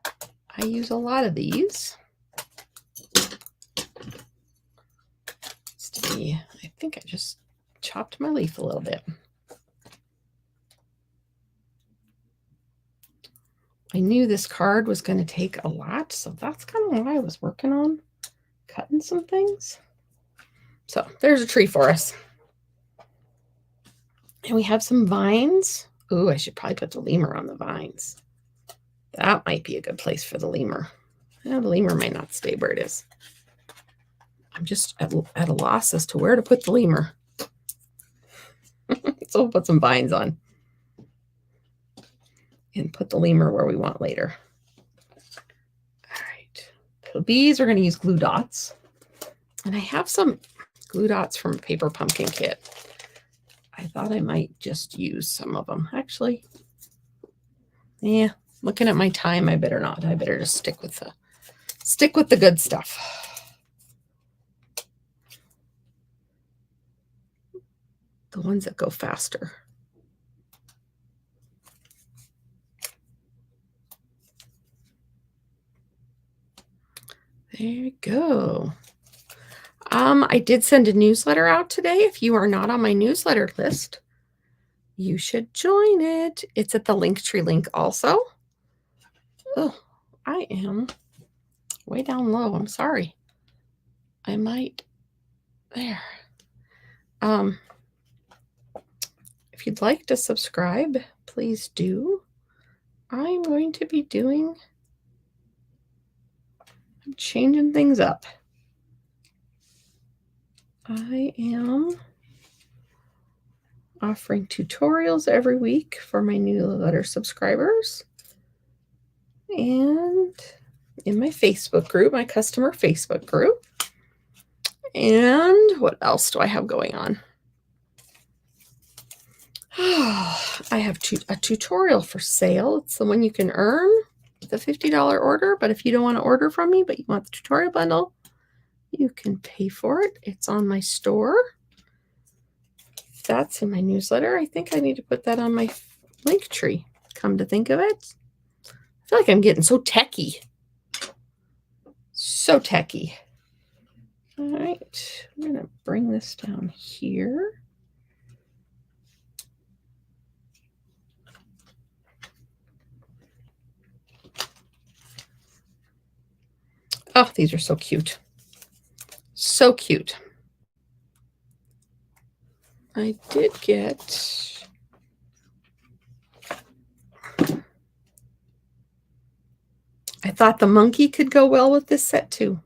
I use a lot of these. I think I just chopped my leaf a little bit. I knew this card was going to take a lot, so that's kind of what I was working on, cutting some things. So there's a tree for us. And we have some vines. Ooh, I should probably put the lemur on the vines. That might be a good place for the lemur. The lemur may not stay where it is. I'm just at a loss as to where to put the lemur. So we'll put some vines on and put the lemur where we want later. All right. So these are going to use glue dots. And I have some glue dots from a paper pumpkin kit. I thought I might just use some of them. Actually, yeah, looking at my time, I better not. I better just stick with the good stuff. The ones that go faster. There you go. I did send a newsletter out today. If you are not on my newsletter list, you should join it. It's at the Linktree link also. Oh, I am way down low. I'm sorry. I might there. If you'd like to subscribe, please do. I'm going to be doing I'm changing things up. I am offering tutorials every week for my newsletter subscribers. And in my Facebook group, my customer Facebook group. And what else do I have going on? I have a tutorial for sale. It's the one you can earn the $50 order. But if you don't want to order from me, but you want the tutorial bundle, you can pay for it. It's on my store. That's in my newsletter. I think I need to put that on my link tree. Come to think of it. I feel like I'm getting so techy. So techy. All right. I'm going to bring this down here. Oh, these are so cute. So cute. I did get I thought the monkey could go well with this set too.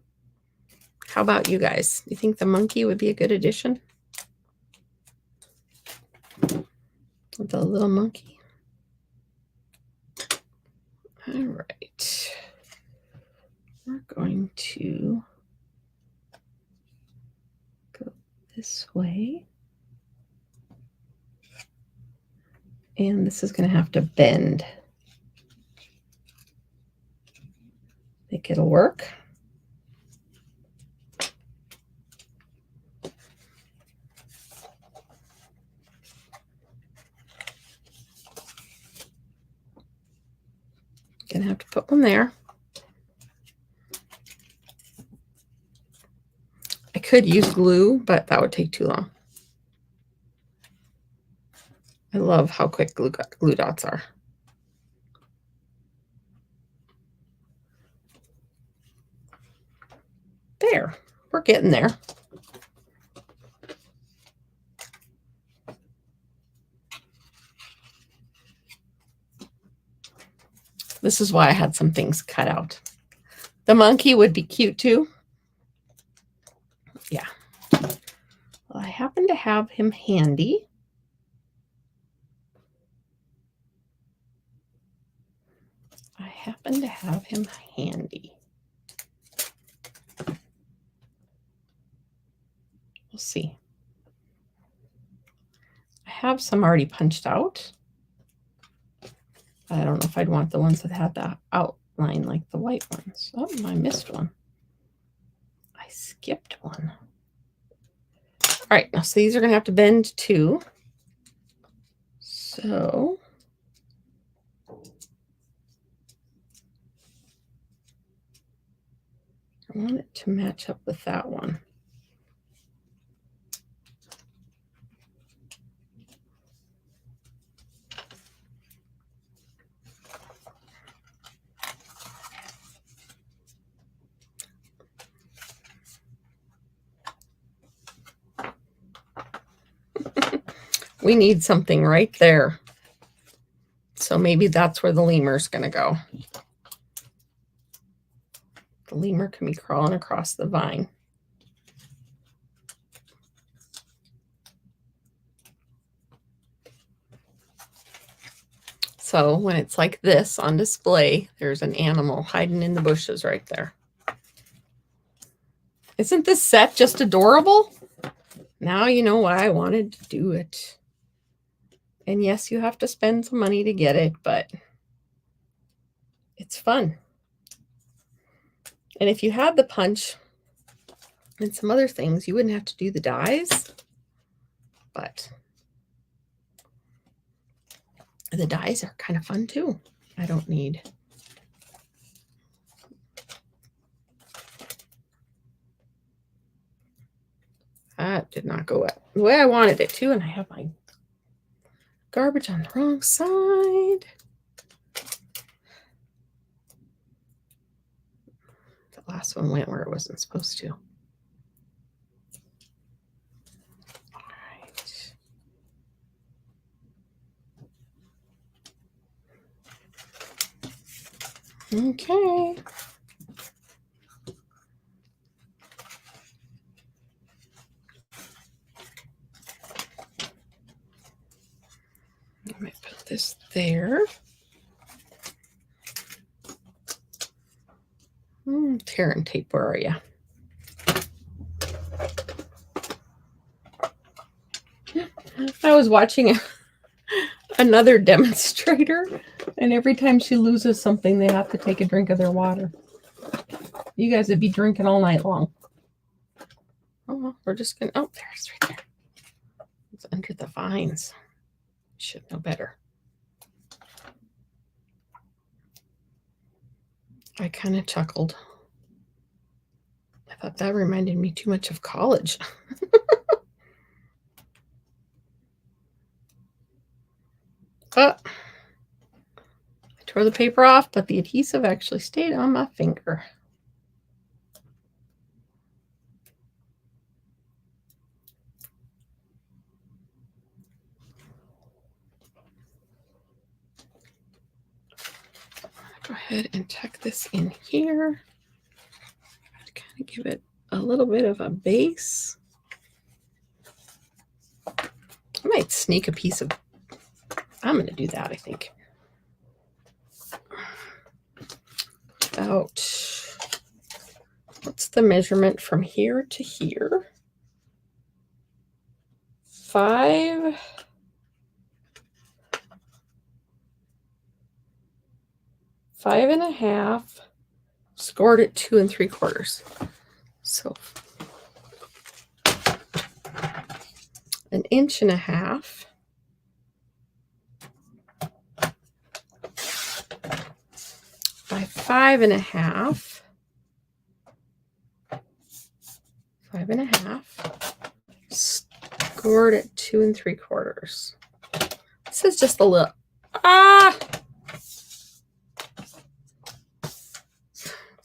How about you guys? You think the monkey would be a good addition? The little monkey. All right. We're going to go this way. And this is going to have to bend. Think it'll work. Gonna have to put one there. I could use glue, but that would take too long. I love how quick glue dots are. There, we're getting there. This is why I had some things cut out. The monkey would be cute too. Yeah. Well, I happen to have him handy. We'll see. I have some already punched out. I don't know if I'd want the ones that had the outline like the white ones. Oh, I missed one. I skipped one. All right, now so these are going to have to bend too. So I want it to match up with that one. We need something right there. So maybe that's where the lemur's going to go. The lemur can be crawling across the vine. So when it's like this on display, there's an animal hiding in the bushes right there. Isn't this set just adorable? Now you know why I wanted to do it. And yes, you have to spend some money to get it, but it's fun. And if you had the punch and some other things, you wouldn't have to do the dies. But the dies are kind of fun too. I don't need. That did not go the way I wanted it to, and I have my garbage on the wrong side. The last one went where it wasn't supposed to. All right. Okay. there. Tear and tape, where are you? I was watching another demonstrator, and every time she loses something, they have to take a drink of their water. You guys would be drinking all night long. Oh, we're just gonna, oh, there's right there. It's under the vines. Should know better. I kind of chuckled. I thought that reminded me too much of college. Oh, I tore the paper off, but the adhesive actually stayed on my finger. Go ahead and tuck this in here to kind of give it a little bit of a base. I might sneak a piece of, I'm going to do that, I think. About, what's the measurement from here to here? 5. 5.5, scored at 2 3/4. So 1.5 inches by 5.5. 5.5, scored at 2 3/4. This is just a little,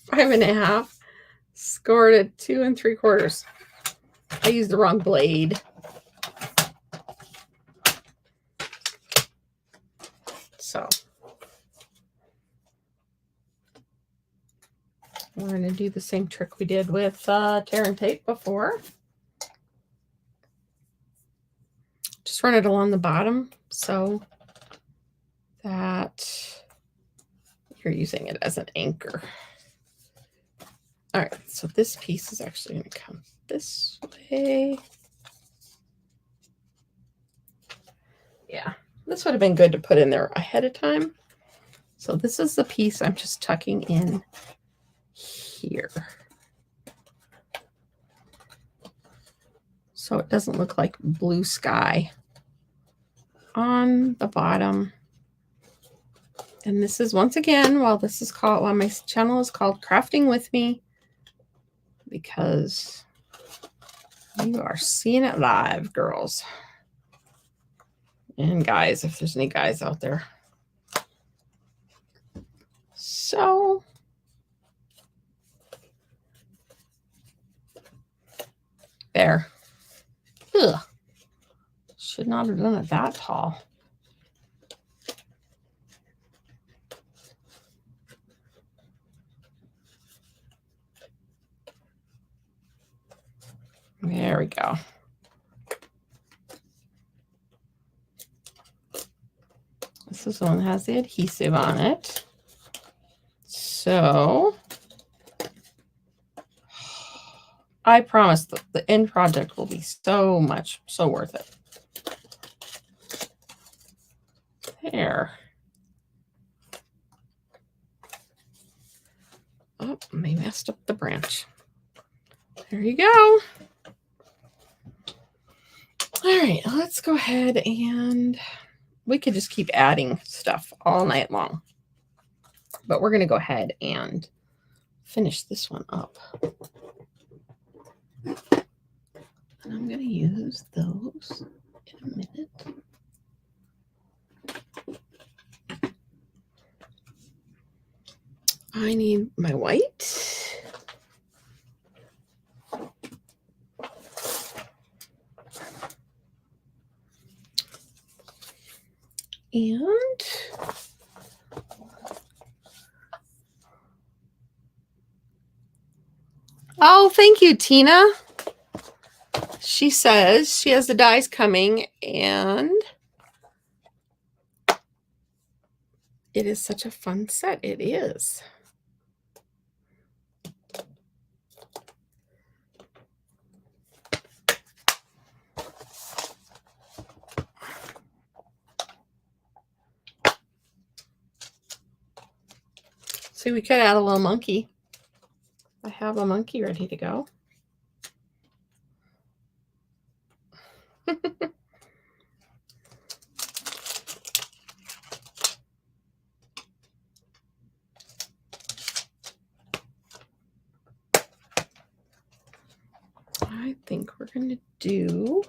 5.5, scored at 2 3/4. I used the wrong blade. So we're going to do the same trick we did with tear and tape before. Just run it along the bottom so that you're using it as an anchor. All right, so this piece is actually going to come this way. Yeah, this would have been good to put in there ahead of time. So this is the piece I'm just tucking in here. So it doesn't look like blue sky on the bottom. And this is, once again, while this is called, while my channel is called Crafting With Me, because you are seeing it live, girls and guys, if there's any guys out there. So there. Ugh. Should not have done it that tall. There we go. This is the one that has the adhesive on it. So I promise that the end project will be so worth it. There. Oh, I messed up the branch. There you go. All right, let's go ahead and we could just keep adding stuff all night long. But we're going to go ahead and finish this one up. And I'm going to use those in a minute. I need my white. And oh, thank you, Tina. She says she has the dies coming and it is such a fun set. It is. See, we could add a little monkey. I have a monkey ready to go. I think we're going to do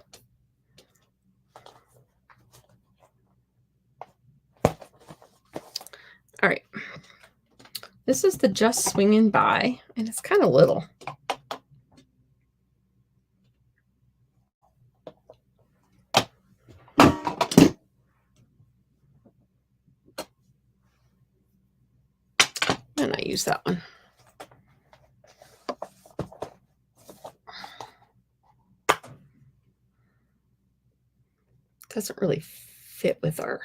all right. This is the Just Swinging By, and it's kind of little. And I use that one. Doesn't really fit with our.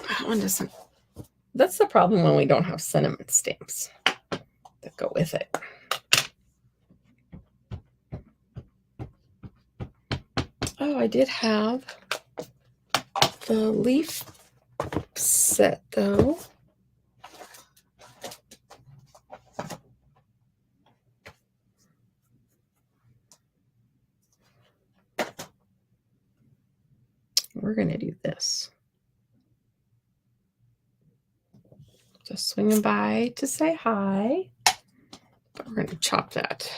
That one doesn't. That's the problem when we don't have sentiment stamps that go with it. Oh, I did have the leaf set though. We're going to do this. Just swinging by to say hi. But we're going to chop that.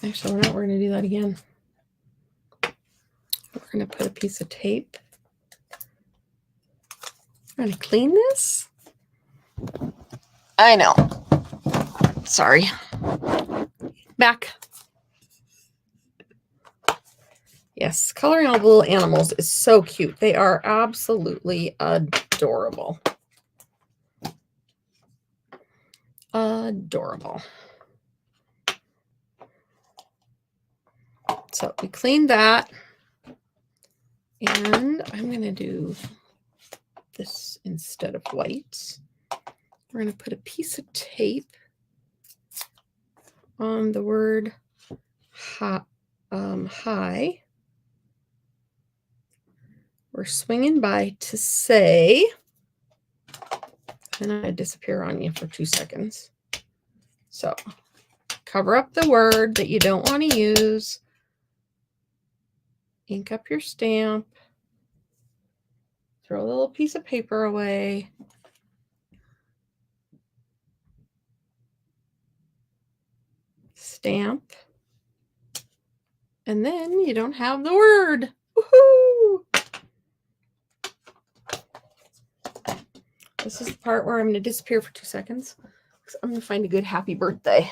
Actually, we're going to do that again. We're going to put a piece of tape. We're going to clean this. I know. Sorry. Back. Yes, coloring all the little animals is so cute. They are absolutely adorable. Adorable. So we cleaned that. And I'm going to do this instead of white. We're going to put a piece of tape on the word hi. We're swinging by to say, and I disappear on you for 2 seconds. So cover up the word that you don't want to use. Ink up your stamp. Throw a little piece of paper away. Stamp. And then you don't have the word. Woohoo! This is the part where I'm going to disappear for 2 seconds. I'm going to find a good happy birthday.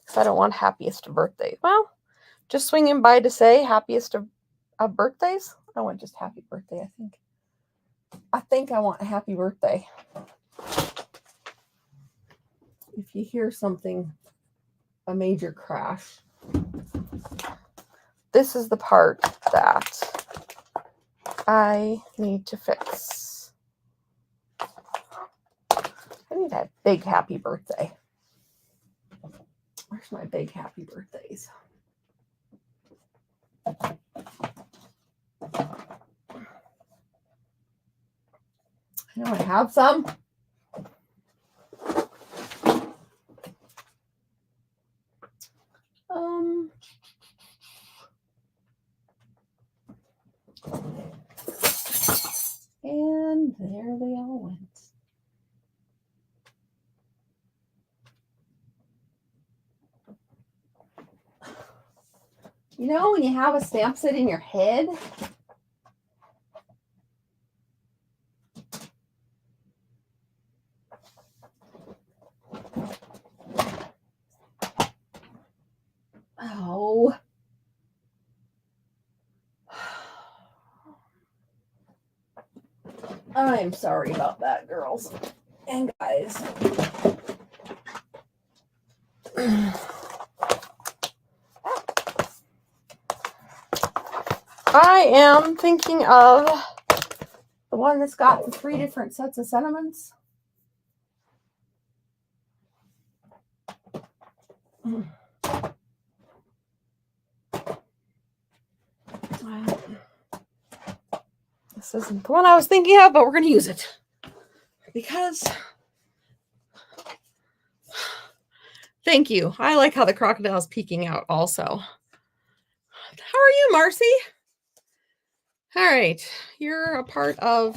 Because I don't want happiest of birthdays. Well, just swinging by to say happiest of birthdays. I want just happy birthday, I think. I think I want a happy birthday. If you hear something, a major crash, this is the part that I need to fix. I need a big happy birthday. Where's my big happy birthdays? I know I have some. And there they all went. You know, when you have a stamp set in your head, oh, I'm sorry about that, girls and guys. I am thinking of the one that's got the 3 different sets of sentiments. This isn't the one I was thinking of, but we're going to use it because thank you. I like how the crocodile's peeking out also. How are you, Marcy? All right. You're a part of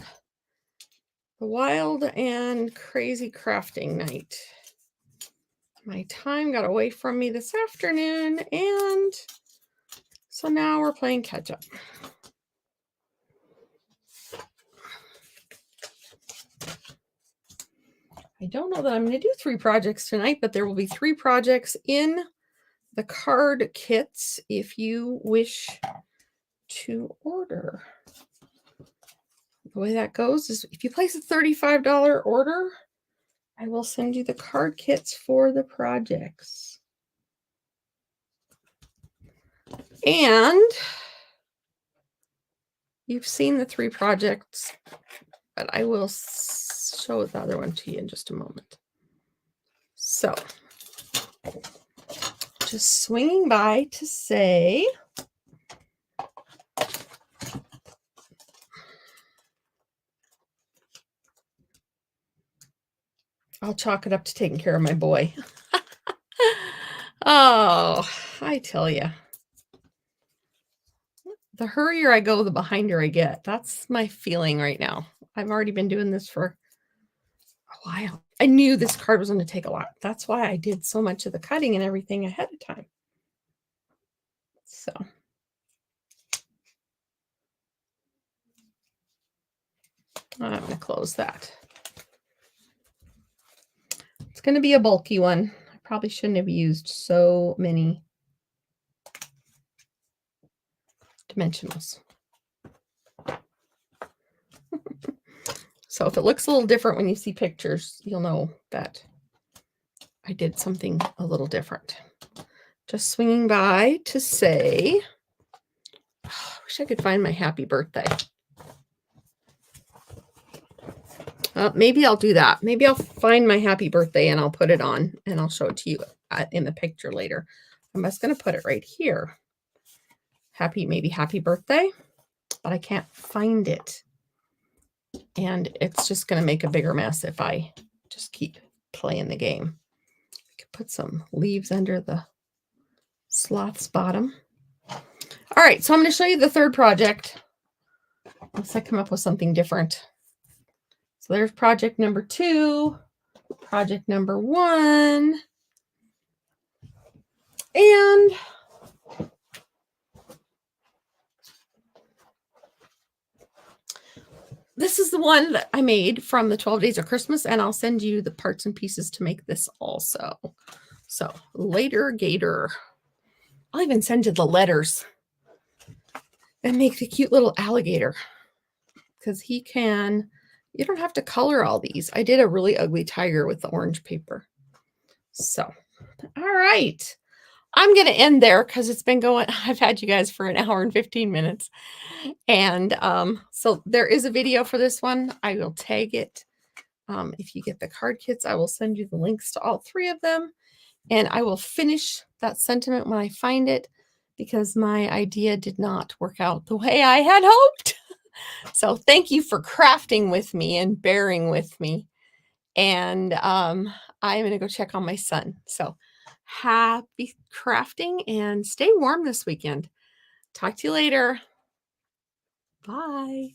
the wild and crazy crafting night. My time got away from me this afternoon, and so now we're playing catch up. I don't know that I'm going to do 3 projects tonight, but there will be 3 projects in the card kits if you wish to order. The way that goes is if you place a $35 order, I will send you the card kits for the projects. And you've seen the 3 projects, but I will show the other one to you in just a moment. So, just swinging by to say, I'll chalk it up to taking care of my boy. Oh, I tell you. The hurrier I go, the behinder I get. That's my feeling right now. I've already been doing this for a while. I knew this card was going to take a lot. That's why I did so much of the cutting and everything ahead of time. So. I'm going to close that. It's going to be a bulky one. I probably shouldn't have used so many dimensionals. So if it looks a little different when you see pictures, you'll know that I did something a little different. Just swinging by to say, I wish I could find my happy birthday. Maybe I'll do that. Maybe I'll find my happy birthday and I'll put it on and I'll show it to you in the picture later. I'm just going to put it right here. Maybe happy birthday, but I can't find it. And it's just going to make a bigger mess if I just keep playing the game. I could put some leaves under the sloth's bottom. All right, so I'm going to show you the 3rd project. Unless I come up with something different. So there's project number 2, project number 1, and this is the one that I made from the 12 Days of Christmas, and I'll send you the parts and pieces to make this also. So later, Gator. I'll even send you the letters and make the cute little alligator because he can. You don't have to color all these. I did a really ugly tiger with the orange paper. So, all right. I'm going to end there because it's been going. I've had you guys for 1 hour and 15 minutes. And so there is a video for this one. I will tag it. If you get the card kits, I will send you the links to all 3 of them. And I will finish that sentiment when I find it because my idea did not work out the way I had hoped. So thank you for crafting with me and bearing with me. And I'm going to go check on my son. So happy crafting and stay warm this weekend. Talk to you later. Bye.